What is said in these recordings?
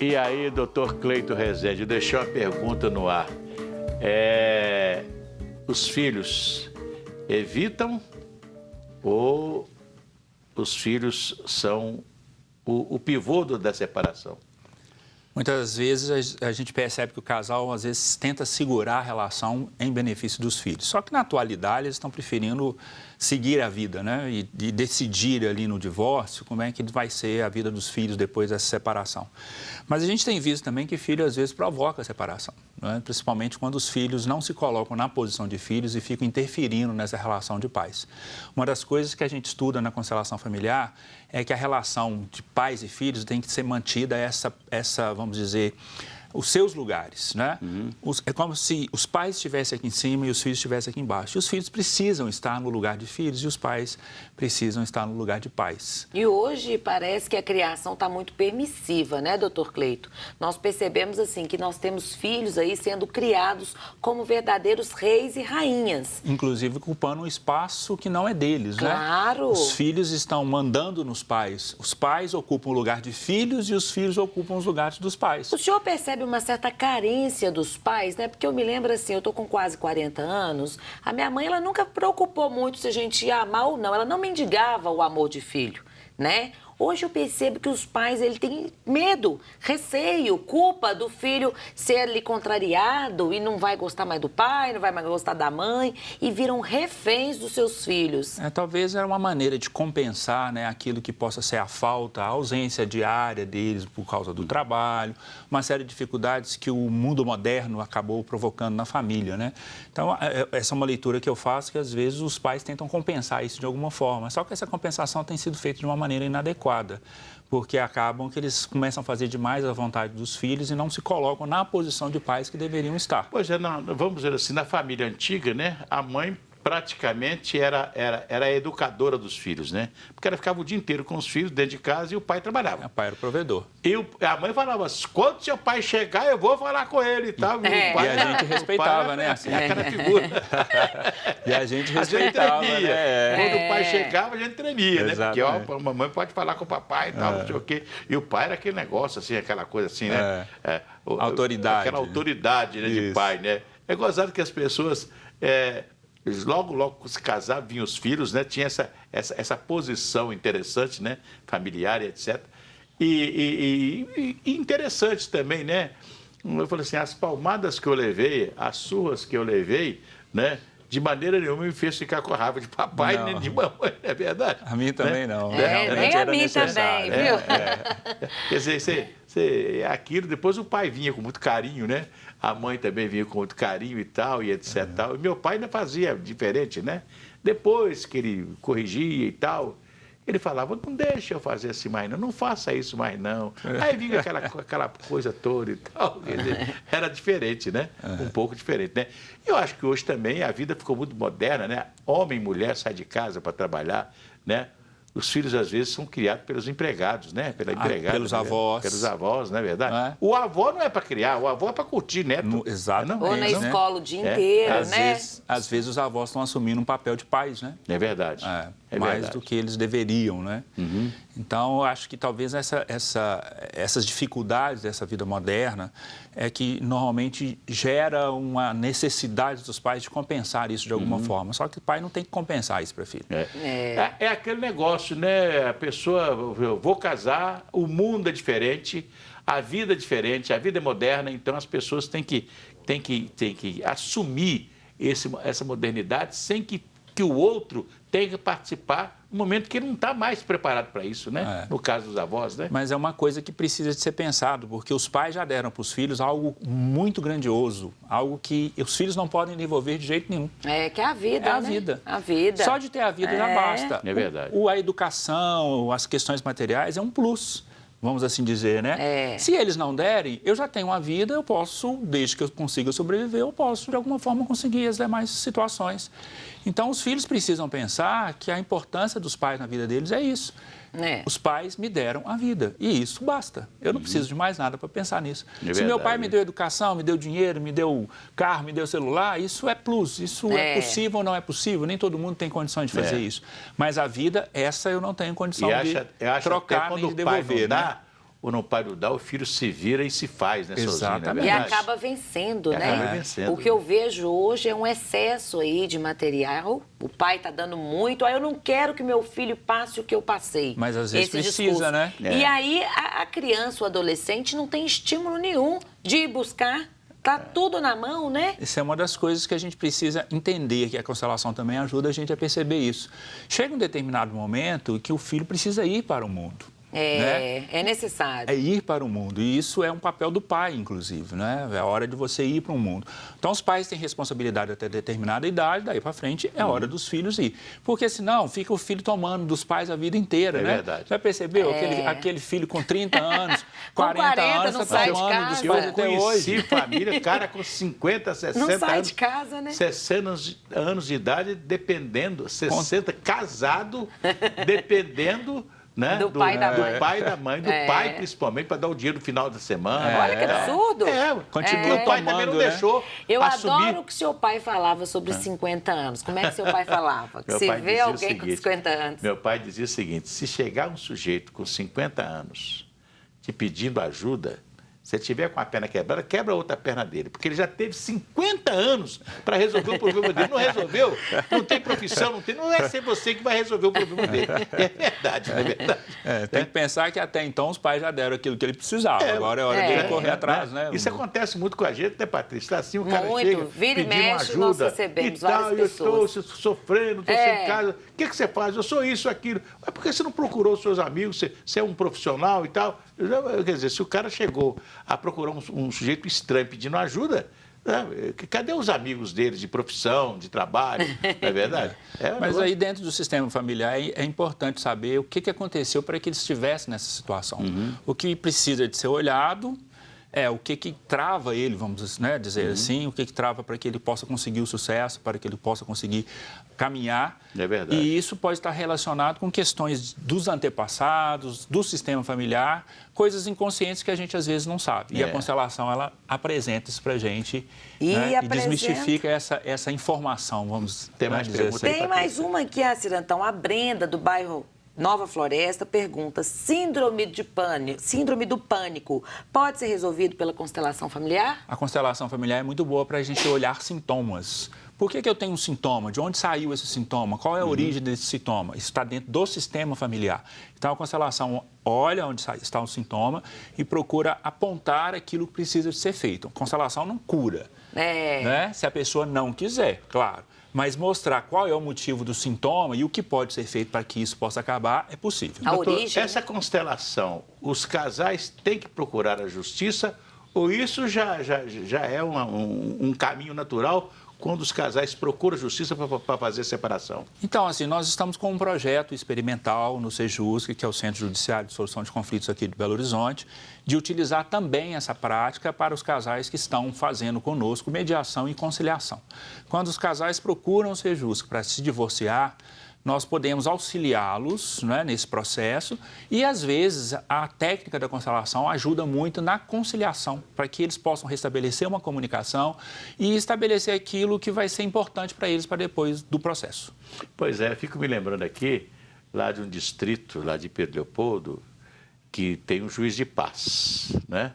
E aí, doutor Cleito Rezende, deixou a pergunta no ar. Os filhos evitam ou os filhos são o pivô da separação? Muitas vezes a gente percebe que o casal, às vezes, tenta segurar a relação em benefício dos filhos. Só que, na atualidade, eles estão preferindo seguir a vida, né? E decidir ali no divórcio como é que vai ser a vida dos filhos depois dessa separação. Mas a gente tem visto também que filho, às vezes, provoca a separação, né? Principalmente quando os filhos não se colocam na posição de filhos e ficam interferindo nessa relação de pais. Uma das coisas que a gente estuda na constelação familiar é que a relação de pais e filhos tem que ser mantida vamos dizer, os seus lugares, né? É como se os pais estivessem aqui em cima e os filhos estivessem aqui embaixo. E os filhos precisam estar no lugar de filhos e os pais precisam estar no lugar de pais. E hoje parece que a criação está muito permissiva, né, doutor Cleito? Nós percebemos, assim, que nós temos filhos aí sendo criados como verdadeiros reis e rainhas. Inclusive ocupando um espaço que não é deles, né? Claro! Os filhos estão mandando nos pais. Os pais ocupam o lugar de filhos e os filhos ocupam os lugares dos pais. O senhor percebe uma certa carência dos pais, né? Porque eu me lembro assim, eu tô com quase 40 anos, a minha mãe, ela nunca preocupou muito se a gente ia amar ou não, ela não mendigava o amor de filho, né? Hoje eu percebo que os pais, ele têm medo, receio, culpa do filho ser ali contrariado e não vai gostar mais do pai, não vai mais gostar da mãe e viram reféns dos seus filhos. Talvez era uma maneira de compensar, né, aquilo que possa ser a falta, a ausência diária deles por causa do trabalho, uma série de dificuldades que o mundo moderno acabou provocando na família, né? Então, essa é uma leitura que eu faço que às vezes os pais tentam compensar isso de alguma forma, só que essa compensação tem sido feita de uma maneira inadequada. Porque acabam que eles começam a fazer demais a vontade dos filhos e não se colocam na posição de pais que deveriam estar. Pois é, vamos dizer assim, na família antiga, né, a mãe praticamente era a educadora dos filhos, né? Porque ela ficava o dia inteiro com os filhos dentro de casa e o pai trabalhava. O pai era o provedor. E a mãe falava, quando seu pai chegar, eu vou falar com ele e tal. E a gente respeitava, né? Assim, aquela figura. E a gente respeitava, a gente tremia. Né? Quando o pai chegava, a gente tremia, Exatamente. né? Porque, ó, a mamãe pode falar com o papai e tal, não sei o quê. E o pai era aquele negócio, assim, aquela coisa assim, né? Autoridade. Aquela autoridade, né, de pai, né? É gozado que as pessoas... Eles logo se casavam, vinham os filhos, né? Tinha essa posição interessante, né? Familiar e etc. E interessante também, né? Eu falei assim, as palmadas que eu levei, as surras que eu levei, né? De maneira nenhuma me fez ficar com raiva de papai nem de mamãe, não é verdade? A mim também, né? Não. Nem a mim também, viu? Quer dizer, aquilo, depois o pai vinha com muito carinho, né? A mãe também vinha com muito carinho e tal, e etc. Tal. E meu pai ainda fazia diferente, né? Depois que ele corrigia e tal, ele falava, não deixa eu fazer assim mais não, não faça isso mais não. Aí vinha aquela coisa toda e tal. Quer dizer, era diferente, né? Um pouco diferente, né? Eu acho que hoje também a vida ficou muito moderna, né? Homem e mulher saem de casa para trabalhar, né? Os filhos, às vezes, são criados pelos empregados, né? Pela empregada. Pelos avós. Pelos avós, não é verdade? Não é? O avô não é para criar, o avô é para curtir neto. Exatamente. Ou na escola o dia inteiro, né? Às vezes os avós estão assumindo um papel de pais, né? É verdade. Mais verdade. do que eles deveriam, né? Então, eu acho que talvez essas dificuldades dessa vida moderna é que normalmente gera uma necessidade dos pais de compensar isso de alguma forma. Só que o pai não tem que compensar isso para filho. É aquele negócio, né? A pessoa, eu vou casar, o mundo é diferente, a vida é diferente, a vida é moderna, então as pessoas têm que assumir essa modernidade sem que o outro tenha que participar no momento que ele não está mais preparado para isso, né? No caso dos avós, né? Mas é uma coisa que precisa de ser pensado, porque os pais já deram para os filhos algo muito grandioso, algo que os filhos não podem desenvolver de jeito nenhum. Que é a vida, a né? vida. A vida. Só de ter a vida já basta. É verdade. A educação, as questões materiais é um plus, vamos assim dizer, né? Se eles não derem, eu já tenho uma vida, eu posso, desde que eu consiga sobreviver, eu posso, de alguma forma, conseguir as demais situações. Então, os filhos precisam pensar que a importância dos pais na vida deles é isso. Os pais me deram a vida e isso basta. Eu não preciso de mais nada para pensar nisso. Se meu pai me deu educação, me deu dinheiro, me deu carro, me deu celular, isso é plus. Isso é possível ou não é possível? Nem todo mundo tem condições de fazer isso. Mas a vida, essa eu não tenho condição de trocar nem de devolver. ou não pai não dá, o filho se vira e se faz, né, sozinho, não é Exatamente. E verdade? acaba vencendo, E né? acaba vencendo. O que eu vejo hoje é um excesso aí de material. O pai está dando muito. Eu não quero que meu filho passe o que eu passei. Mas às vezes Esse precisa, discurso. né? E aí a criança, o adolescente, não tem estímulo nenhum de ir buscar. Tá tudo na mão, né? Isso é uma das coisas que a gente precisa entender, que a constelação também ajuda a gente a perceber isso. Chega um determinado momento que o filho precisa ir para o mundo. Né? É necessário. É ir para o mundo. E isso é um papel do pai, inclusive, né? É a hora de você ir para o mundo. Então, os pais têm responsabilidade até determinada idade, daí para frente é a hora dos filhos ir. Porque senão fica o filho tomando dos pais a vida inteira, né? Verdade. Já percebeu? Aquele filho com 30 anos, 40 anos, não está sai de tomando casa. dos Eu pais até hoje. conheci família, cara com 50, 60 Não sai anos. de casa, né? 60 anos de idade, dependendo, 60, casado, dependendo, né, Do pai e da mãe. do pai e da mãe, do pai principalmente, para dar o dinheiro no final da semana. Olha que absurdo. Continua o pai também não tomando, né? deixou Eu assumir. adoro o que seu pai falava sobre 50 anos. Como é que seu pai falava? Meu Se pai vê dizia o alguém com seguinte, 50 anos. Meu pai dizia o seguinte: se chegar um sujeito com 50 anos te pedindo ajuda, se ele tiver com a perna quebrada, quebra a outra perna dele, porque ele já teve 50 anos para resolver o problema dele. Não resolveu, não tem profissão, não vai ser você que vai resolver o problema dele. É verdade, não é verdade? Tem que pensar que até então os pais já deram aquilo que ele precisava. Agora é hora dele correr atrás, né? Isso acontece muito com a gente, né, Patrícia? Tá assim, o cara Muito. chega Vira e pedindo mexe, nós ajuda recebemos e tal, várias eu estou pessoas. sofrendo, estou sem casa. O que você faz? Eu sou isso, aquilo. Mas por que você não procurou os seus amigos? Você é um profissional e tal? Quer dizer, se o cara chegou a procurar um sujeito estranho pedindo ajuda, né? Cadê os amigos dele de profissão, de trabalho? Não é verdade? Mas aí dentro do sistema familiar é importante saber o que aconteceu para que ele estivesse nessa situação. O que precisa de ser olhado é o que trava ele, vamos, né, dizer assim, o que trava para que ele possa conseguir o sucesso, para que ele possa conseguir caminhar. É verdade. E isso pode estar relacionado com questões dos antepassados, do sistema familiar, coisas inconscientes que a gente às vezes não sabe. E a constelação, ela apresenta isso para a gente e desmistifica essa informação, vamos dizer assim. Tem mais uma aqui, Cirantão. A Brenda, do bairro Nova Floresta, pergunta: síndrome do pânico pode ser resolvido pela constelação familiar? A constelação familiar é muito boa para a gente olhar sintomas. Por que eu tenho um sintoma? De onde saiu esse sintoma? Qual é a origem desse sintoma? Isso está dentro do sistema familiar. Então, a constelação olha onde está o sintoma e procura apontar aquilo que precisa de ser feito. A constelação não cura, né? Se a pessoa não quiser, claro. Mas mostrar qual é o motivo do sintoma e o que pode ser feito para que isso possa acabar é possível. Doutor, origem. essa constelação, os casais têm que procurar a justiça ou isso já é um caminho natural quando os casais procuram a justiça para fazer a separação? Então, assim, nós estamos com um projeto experimental no Sejusc, que é o Centro Judiciário de Solução de Conflitos aqui de Belo Horizonte, de utilizar também essa prática para os casais que estão fazendo conosco mediação e conciliação. Quando os casais procuram o Sejusc para se divorciar, nós podemos auxiliá-los, né, nesse processo e, às vezes, a técnica da constelação ajuda muito na conciliação, para que eles possam restabelecer uma comunicação e estabelecer aquilo que vai ser importante para eles para depois do processo. Pois é, fico me lembrando aqui, lá de um distrito, lá de Pedro Leopoldo, que tem um juiz de paz, né?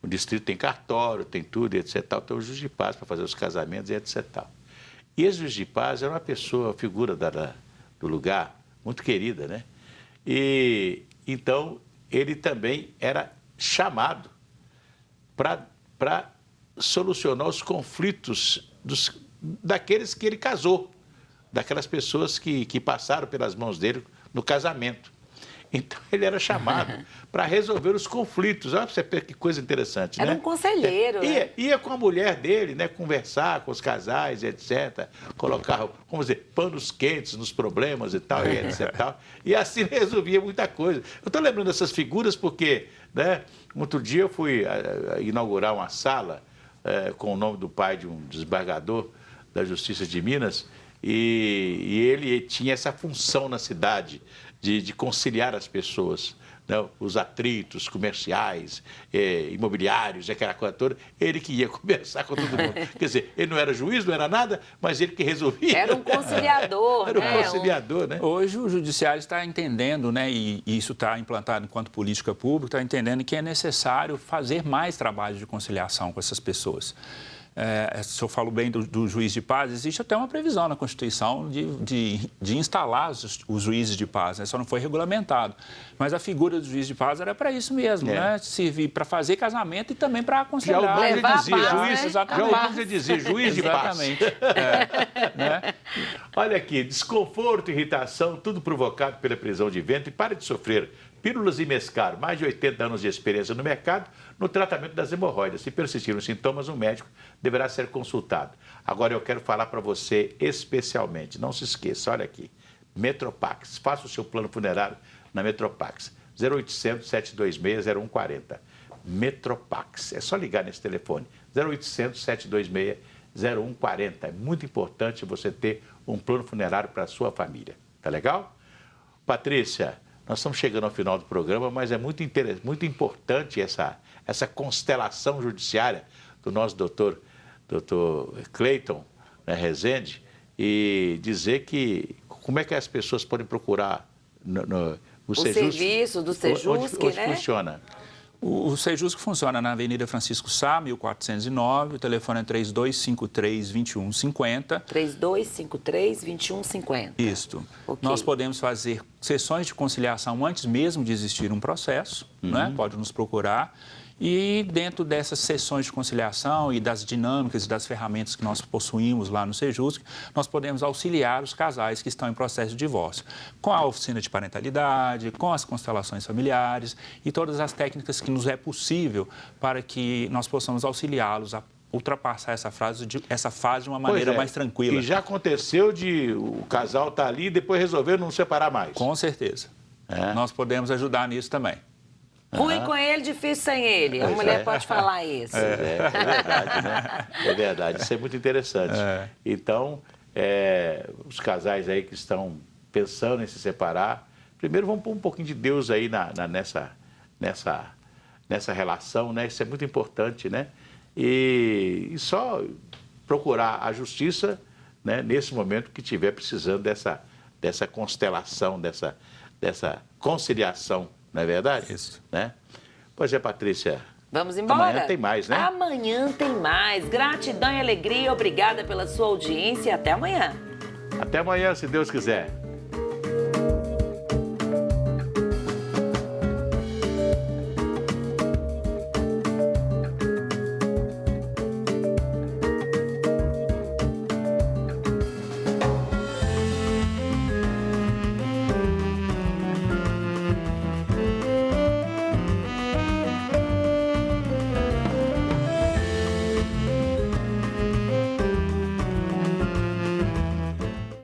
O distrito tem cartório, tem tudo, etc. Tem um juiz de paz para fazer os casamentos, etc. E esse juiz de paz era uma pessoa, figura do lugar, muito querida, né? E então ele também era chamado para solucionar os conflitos daqueles que ele casou, daquelas pessoas que passaram pelas mãos dele no casamento. Então, ele era chamado para resolver os conflitos. Olha para você ver que coisa interessante, Era né? um conselheiro, né? Ia com a mulher dele, né? Conversar com os casais, etc. Colocar, vamos dizer, panos quentes nos problemas e tal, e etc. E assim resolvia muita coisa. Eu estou lembrando dessas figuras porque, né? Outro dia eu fui inaugurar uma sala com o nome do pai de um desembargador da Justiça de Minas e ele tinha essa função na cidade de conciliar as pessoas, né? Os atritos comerciais, imobiliários, aquela coisa toda, ele que ia conversar com todo mundo. Quer dizer, ele não era juiz, não era nada, mas ele que resolvia. Era um conciliador, Era né? um conciliador, né? Hoje o judiciário está entendendo, né, e isso está implantado enquanto política pública, está entendendo que é necessário fazer mais trabalho de conciliação com essas pessoas. Se eu falo bem do juiz de paz, existe até uma previsão na Constituição de instalar os juízes de paz, né? Só não foi regulamentado. Mas a figura do juiz de paz era para isso mesmo, né? Servir para fazer casamento e também para aconselhar. Já o nome já dizia, juiz, né? Exatamente. Já o nome já dizia, juiz de paz. Exatamente. Né? Olha aqui, desconforto, irritação, tudo provocado pela prisão de ventre. Pare de sofrer. Pílulas e Mescaro, mais de 80 anos de experiência no mercado, no tratamento das hemorroidas. Se persistirem os sintomas, um médico deverá ser consultado. Agora eu quero falar para você especialmente, não se esqueça, olha aqui, Metropax, faça o seu plano funerário na Metropax, 0800 726 0140. Metropax, é só ligar nesse telefone, 0800 726 0140. É muito importante você ter um plano funerário para a sua família, tá legal? Patrícia, nós estamos chegando ao final do programa, mas é muito importante essa constelação judiciária do nosso doutor Cleiton, né, Rezende, e dizer que como é que as pessoas podem procurar o serviço do Sejusc, onde né? funciona? O Sejusc funciona na Avenida Francisco Sá, 1409, o telefone é 3253-2150. 3253-2150. Isso. Okay. Nós podemos fazer sessões de conciliação antes mesmo de existir um processo, né? Pode nos procurar. E dentro dessas sessões de conciliação e das dinâmicas e das ferramentas que nós possuímos lá no Sejusc, nós podemos auxiliar os casais que estão em processo de divórcio, com a oficina de parentalidade, com as constelações familiares e todas as técnicas que nos é possível para que nós possamos auxiliá-los a ultrapassar essa fase de uma maneira mais tranquila. E já aconteceu de o casal estar ali e depois resolver não separar mais. Com certeza. Nós podemos ajudar nisso também. Ruim com ele, difícil sem ele. A mulher pode falar isso. É verdade, né? É verdade, isso é muito interessante. Então, os casais aí que estão pensando em se separar, primeiro vamos pôr um pouquinho de Deus aí nessa relação, né? Isso é muito importante, né? E só procurar a justiça, né, nesse momento que estiver precisando dessa constelação, dessa conciliação. Não é verdade? Isso. Né? Pois é, Patrícia. Vamos embora? Amanhã tem mais, né? Amanhã tem mais. Gratidão e alegria. Obrigada pela sua audiência e até amanhã. Até amanhã, se Deus quiser.